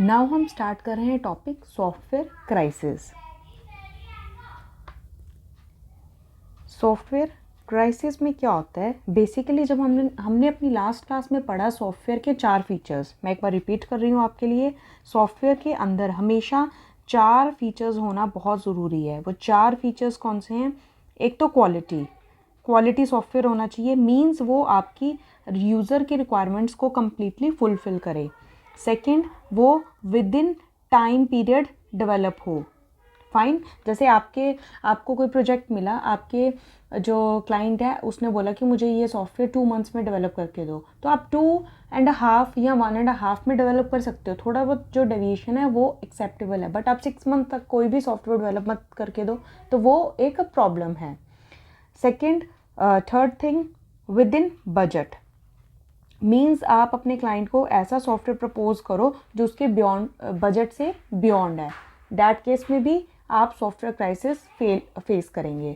Now हम start कर रहे हैं topic software crisis. Software crisis में क्या होता है, बेसिकली जब हमने अपनी लास्ट क्लास में पढ़ा सॉफ्टवेयर के 4 फीचर्स, मैं एक बार रिपीट कर रही हूँ आपके लिए। सॉफ्टवेयर के अंदर हमेशा 4 फीचर्स होना बहुत ज़रूरी है। वो 4 फीचर्स कौन से हैं? एक तो क्वालिटी सॉफ्टवेयर होना चाहिए, मीन्स वो आपकी यूज़र की रिक्वायरमेंट्स को कम्प्लीटली फुलफ़िल करे। सेकंड, वो with in time period develop हो। फाइन, जैसे आपको कोई प्रोजेक्ट मिला, आपके जो क्लाइंट है उसने बोला कि मुझे ये सॉफ्टवेयर 2 मंथ्स में डेवलप करके दो, तो आप 2.5 या 1.5 में डेवलप कर सकते हो। थोड़ा बहुत जो डेविएशन है वो एक्सेप्टेबल है, बट आप 6 मंथ तक कोई भी सॉफ्टवेयर डेवलप मत करके दो तो वो एक प्रॉब्लम है। Second, third thing, with in budget, means आप अपने क्लाइंट को ऐसा सॉफ्टवेयर प्रपोज करो जो उसके बजट से बियॉन्ड है। दैट केस में भी आप सॉफ्टवेयर क्राइसिस फेस करेंगे।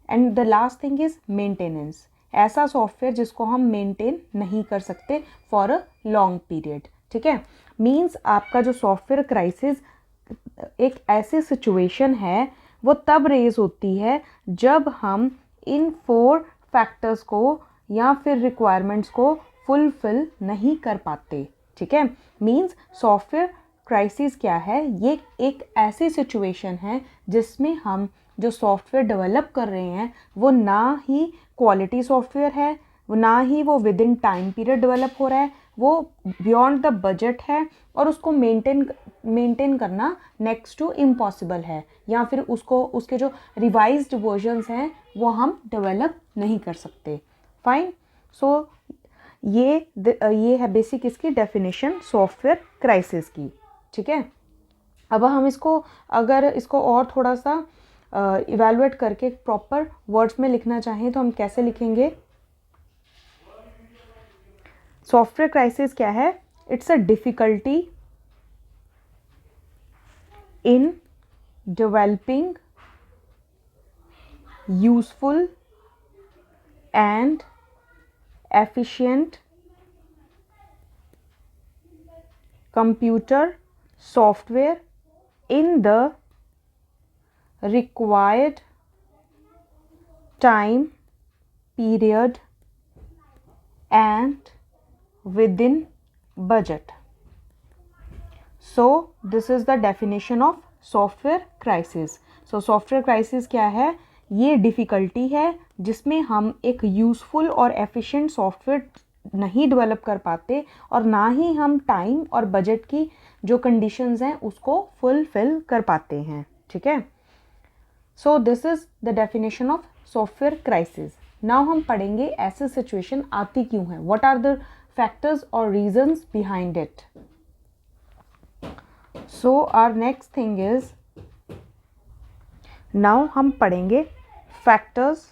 And the last thing is maintenance, ऐसा सॉफ्टवेयर जिसको हम मेंटेन नहीं कर सकते फॉर अ लॉन्ग पीरियड। ठीक है, मीन्स आपका जो सॉफ्टवेयर क्राइसिस एक ऐसी सिचुएशन है वो तब रेज होती है जब हम इन 4 फैक्टर्स को या फिर रिक्वायरमेंट्स को फुलफिल नहीं कर पाते। ठीक है, मीन्स सॉफ्टवेयर क्राइसिस क्या है? ये एक ऐसी सिचुएशन है जिसमें हम जो सॉफ्टवेयर डेवलप कर रहे हैं वो ना ही क्वालिटी सॉफ्टवेयर है, ना ही वो with in time period develop हो रहा है, वो बियॉन्ड द बजट है और उसको मेंटेन करना नेक्स्ट टू इम्पॉसिबल है, या फिर उसके जो रिवाइज्ड वर्जन्स हैं वो हम डेवलप नहीं कर सकते। फाइन, सो ये है बेसिक इसकी डेफिनेशन सॉफ्टवेयर क्राइसिस की। ठीक है, अब हम अगर इसको और थोड़ा सा इवैल्यूएट करके प्रॉपर वर्ड्स में लिखना चाहें तो हम कैसे लिखेंगे? सॉफ्टवेयर क्राइसिस क्या है? It's a difficulty in developing useful and efficient computer software in the required time period and within budget. So this is the definition of software crisis. So software crisis क्या है? ये difficulty है जिसमें हम एक useful और efficient software नहीं develop कर पाते और ना ही हम टाइम और बजट की जो कंडीशंस हैं उसको फुलफिल कर पाते हैं। ठीक है, so this is the definition of software crisis. Now हम पढ़ेंगे ऐसी सिचुएशन आती क्यों है, व्हाट आर द फैक्टर्स और reasons behind it. So our next thing is, now हम पढ़ेंगे factors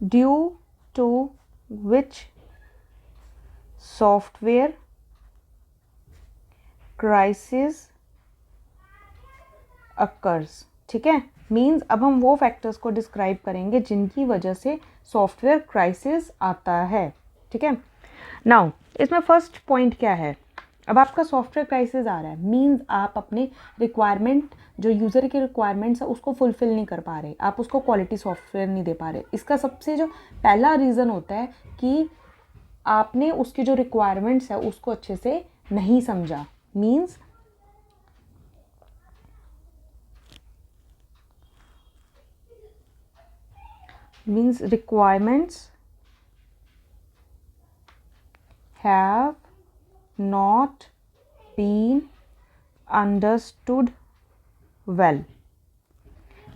due to which software crisis occurs. ठीक है, मीन्स अब हम वो फैक्टर्स को डिस्क्राइब करेंगे जिनकी वजह से सॉफ्टवेयर क्राइसिस आता है। ठीक है, नाउ इसमें फर्स्ट पॉइंट क्या है? अब आपका सॉफ्टवेयर क्राइसिस आ रहा है, मीन्स आप अपने रिक्वायरमेंट, जो यूज़र की रिक्वायरमेंट्स है उसको फुलफिल नहीं कर पा रहे, आप उसको क्वालिटी सॉफ्टवेयर नहीं दे पा रहे। इसका सबसे जो पहला रीज़न होता है कि आपने उसकी जो रिक्वायरमेंट्स है उसको अच्छे से नहीं समझा। Means means requirements have not been understood well.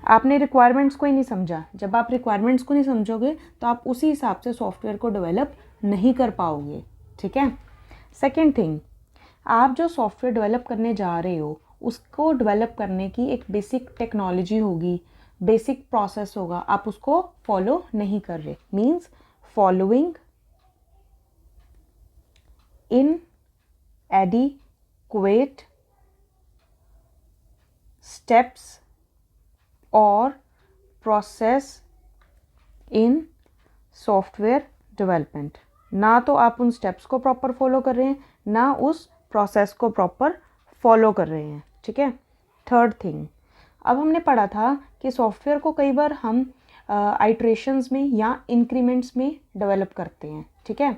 आपने रिक्वायरमेंट्स को ही नहीं समझा। जब आप रिक्वायरमेंट्स को नहीं समझोगे तो आप उसी हिसाब से सॉफ्टवेयर को डेवलप नहीं कर पाओगे, ठीक है। सेकेंड थिंग, आप जो सॉफ्टवेयर डेवलप करने जा रहे हो उसको डेवलप करने की एक बेसिक टेक्नोलॉजी होगी, बेसिक प्रोसेस होगा, आप उसको फॉलो नहीं कर रहे। Means following in adequate steps और प्रोसेस इन सॉफ्टवेयर डेवलपमेंट। ना तो आप उन स्टेप्स को प्रॉपर फॉलो कर रहे हैं, ना उस प्रोसेस को प्रॉपर फॉलो कर रहे हैं, ठीक है। थर्ड थिंग, अब हमने पढ़ा था कि सॉफ्टवेयर को कई बार हम आइट्रेशंस में या इंक्रीमेंट्स में डेवलप करते हैं, ठीक है।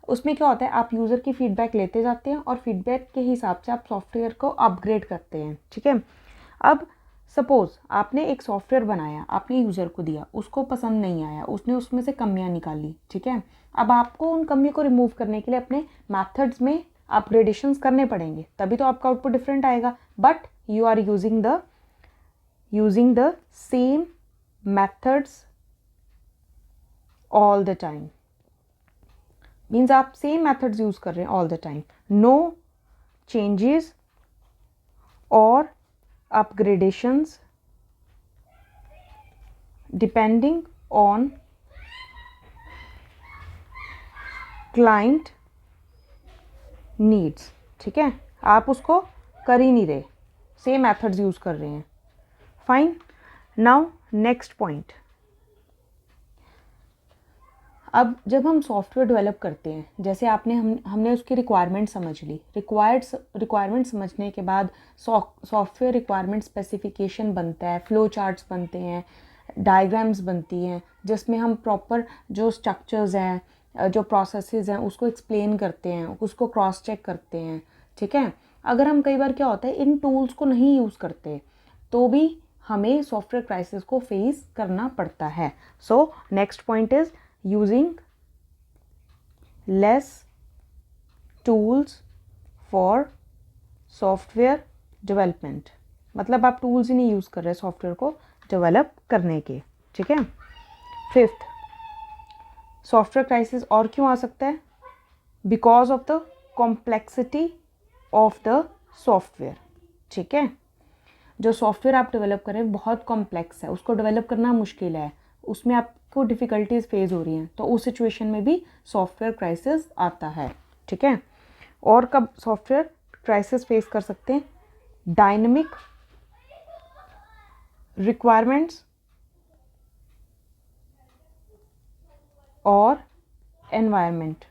उसमें क्या होता है, आप यूज़र की फीडबैक लेते जाते हैं और फीडबैक के हिसाब से आप सॉफ्टवेयर को अपग्रेड करते हैं, ठीक है। अब सपोज़ आपने एक सॉफ्टवेयर बनाया, आपने यूज़र को दिया, उसको पसंद नहीं आया, उसने उसमें से कमियां निकाली, ठीक है। अब आपको उन कमियों को रिमूव करने के लिए अपने मेथड्स में अपग्रेडेशंस करने पड़ेंगे, तभी तो आपका आउटपुट डिफरेंट आएगा। But you are using the same methods all the time. Means आप सेम मेथड्स यूज़ कर रहे हैं all the time, no changes और upgradations depending on client needs, ठीक है। आप उसको कर ही नहीं रहे, सेम मेथड्स यूज़ कर रहे हैं। Fine, now next point. अब जब हम सॉफ्टवेयर डेवलप करते हैं, जैसे हमने उसकी रिक्वायरमेंट समझ ली, रिक्वायरमेंट समझने के बाद सॉफ्टवेयर रिक्वायरमेंट स्पेसिफिकेशन बनता है, फ्लो चार्ट्स बनते हैं, डायग्राम्स बनती हैं, जिसमें हम प्रॉपर जो स्ट्रक्चर्स हैं, जो प्रोसेसेस हैं उसको एक्सप्लेन करते हैं, उसको क्रॉस चेक करते हैं, ठीक है। अगर हम कई बार क्या होता है इन टूल्स को नहीं यूज़ करते तो भी हमें सॉफ्टवेयर क्राइसिस को फेस करना पड़ता है। So next point is using less tools for software development। मतलब आप टूल्स ही नहीं यूज़ कर रहे सॉफ्टवेयर को डेवलप करने के, ठीक है। फिफ्थ, सॉफ्टवेयर क्राइसिस और क्यों आ सकता है, because of the complexity of the software, ठीक है। जो सॉफ्टवेयर आप डेवलप कर रहे हैं बहुत कॉम्प्लेक्स है, उसको डेवलप करना मुश्किल है, उसमें आपको डिफ़िकल्टीज फेस हो रही हैं, तो उस सिचुएशन में भी सॉफ्टवेयर क्राइसिस आता है, ठीक है। और कब सॉफ्टवेयर क्राइसिस फेस कर सकते हैं, डायनेमिक रिक्वायरमेंट्स और एनवायरनमेंट।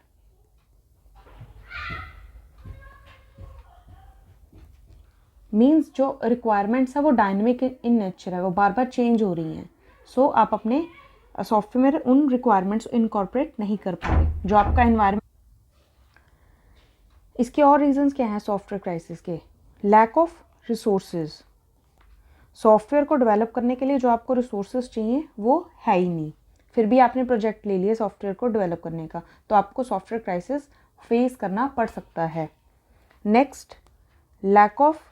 मीन्स जो रिक्वायरमेंट्स है वो डायनेमिक इन नेचर है, वो बार बार चेंज हो रही हैं। सो आप अपने सॉफ्टवेयर में उन रिक्वायरमेंट्स इनकॉर्पोरेट नहीं कर पा रहे, जो आपका एनवायरनमेंट। इसके और रीजंस क्या हैं सॉफ्टवेयर क्राइसिस के, लैक ऑफ रिसोर्सेज। सॉफ्टवेयर को डेवलप करने के लिए जो आपको रिसोर्सेज चाहिए वो है ही नहीं, फिर भी आपने प्रोजेक्ट ले लिया सॉफ्टवेयर को डेवलप करने का, तो आपको सॉफ्टवेयर क्राइसिस फेस करना पड़ सकता है। Next, lack of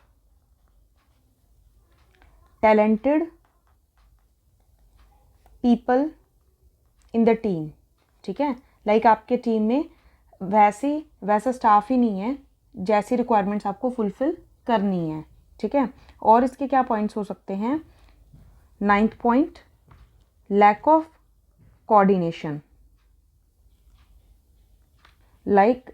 talented people in the team, ठीक है। लाइक आपके टीम में वैसा स्टाफ ही नहीं है जैसी रिक्वायरमेंट्स आपको फुलफिल करनी है, ठीक है। और इसके क्या पॉइंट्स हो सकते हैं, ninth point, lack of coordination. Like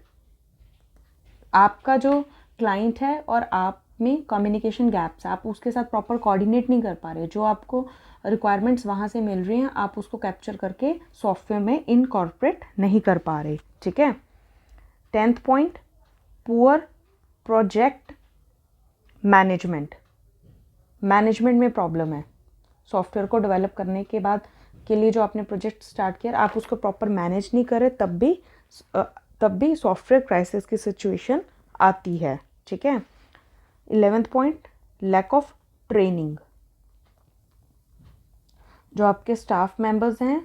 आपका जो क्लाइंट है और आप में कम्युनिकेशन गैप्स है, आप उसके साथ प्रॉपर कोऑर्डिनेट नहीं कर पा रहे, जो आपको रिक्वायरमेंट्स वहाँ से मिल रही हैं आप उसको कैप्चर करके सॉफ्टवेयर में इनकॉर्पोरेट नहीं कर पा रहे, ठीक है। 10th point, poor project management में प्रॉब्लम है। सॉफ्टवेयर को डेवलप करने के बाद के लिए जो आपने प्रोजेक्ट स्टार्ट किया आप उसको प्रॉपर मैनेज नहीं करे, तब भी सॉफ्टवेयर क्राइसिस की सिचुएशन आती है, ठीक है। 11th point, lack of training. जो आपके स्टाफ मेंबर्स हैं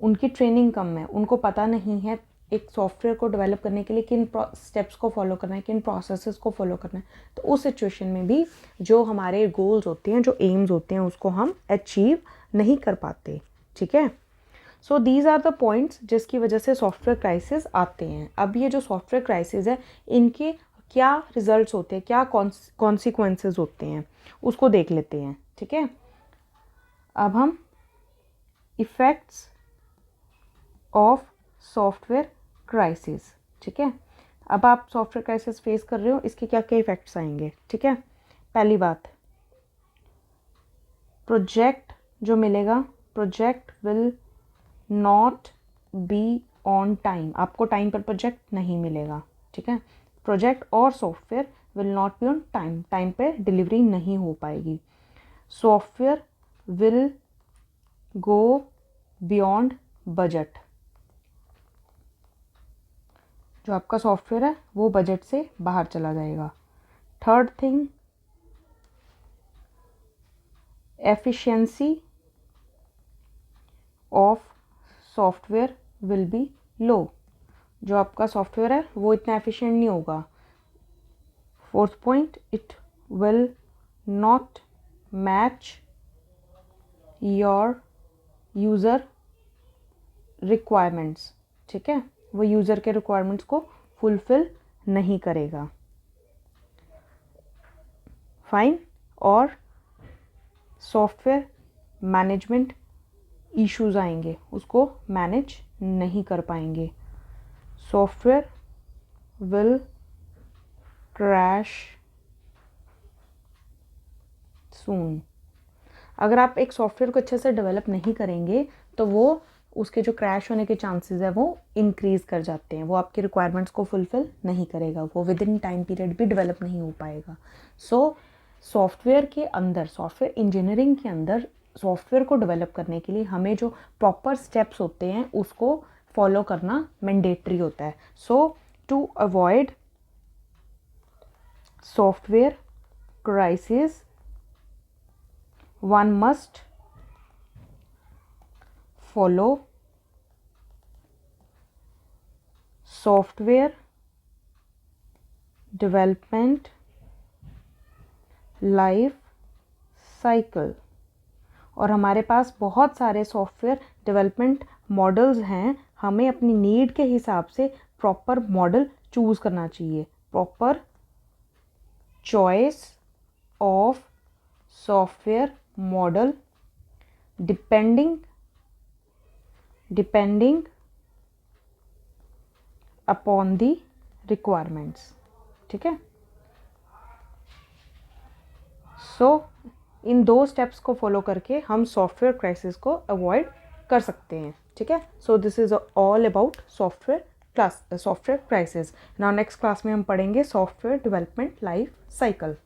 उनकी ट्रेनिंग कम है, उनको पता नहीं है एक सॉफ्टवेयर को डेवलप करने के लिए किन स्टेप्स को फॉलो करना है, किन प्रोसेसेस को फॉलो करना है। तो उस सिचुएशन में भी जो हमारे गोल्स होते हैं, जो एम्स होते हैं, उसको हम अचीव नहीं कर पाते। ठीक है, so these are the points जिसकी वजह से सॉफ्टवेयर क्राइसिस आते हैं। अब ये जो सॉफ्टवेयर क्राइसिस है, इनके क्या रिजल्ट्स होते हैं, क्या कॉन्सिक्वेंसेस होते हैं, उसको देख लेते हैं। ठीक है, अब हम इफ़ेक्ट्स ऑफ सॉफ्टवेयर क्राइसिस। ठीक है, अब आप सॉफ्टवेयर क्राइसिस फेस कर रहे हो, इसके क्या क्या इफ़ेक्ट्स आएंगे। ठीक है, पहली बात, प्रोजेक्ट जो मिलेगा, project will not be on time, आपको टाइम पर प्रोजेक्ट नहीं मिलेगा। ठीक है, प्रोजेक्ट और software will not be on time, time पे डिलीवरी नहीं हो पाएगी। Software will go beyond budget, जो आपका सॉफ्टवेयर है वो बजट से बाहर चला जाएगा। Third thing, efficiency of software will be low, जो आपका सॉफ्टवेयर है वो इतना एफिशिएंट नहीं होगा। Fourth point, it will not match your user requirements. ठीक है, वो यूज़र के रिक्वायरमेंट्स को फुलफिल नहीं करेगा। फाइन, और सॉफ्टवेयर मैनेजमेंट इश्यूज आएंगे, उसको मैनेज नहीं कर पाएंगे। सॉफ्टवेयर विल क्रैश सून, अगर आप एक सॉफ्टवेयर को अच्छे से डेवलप नहीं करेंगे तो वो उसके जो क्रैश होने के चांसेस है वो इंक्रीज़ कर जाते हैं, वो आपकी रिक्वायरमेंट्स को फुलफ़िल नहीं करेगा, वो विद इन टाइम पीरियड भी डेवलप नहीं हो पाएगा। सो सॉफ्टवेयर के अंदर, सॉफ्टवेयर इंजीनियरिंग के अंदर सॉफ्टवेयर को डेवलप करने के लिए हमें जो प्रॉपर स्टेप्स होते हैं उसको फॉलो करना मैंडेटरी होता है। So to avoid software crisis, one must follow software development life cycle, और हमारे पास बहुत सारे सॉफ्टवेयर डेवलपमेंट मॉडल्स हैं, हमें अपनी नीड के हिसाब से प्रॉपर मॉडल चूज़ करना चाहिए। Proper choice of software model depending upon the requirements. ठीक है, सो इन 2 स्टेप्स को फॉलो करके हम सॉफ्टवेयर क्राइसिस को अवॉइड कर सकते हैं। ठीक है, so this is all about software crisis. Now next class में हम पढ़ेंगे सॉफ्टवेयर डेवलपमेंट लाइफ साइकिल।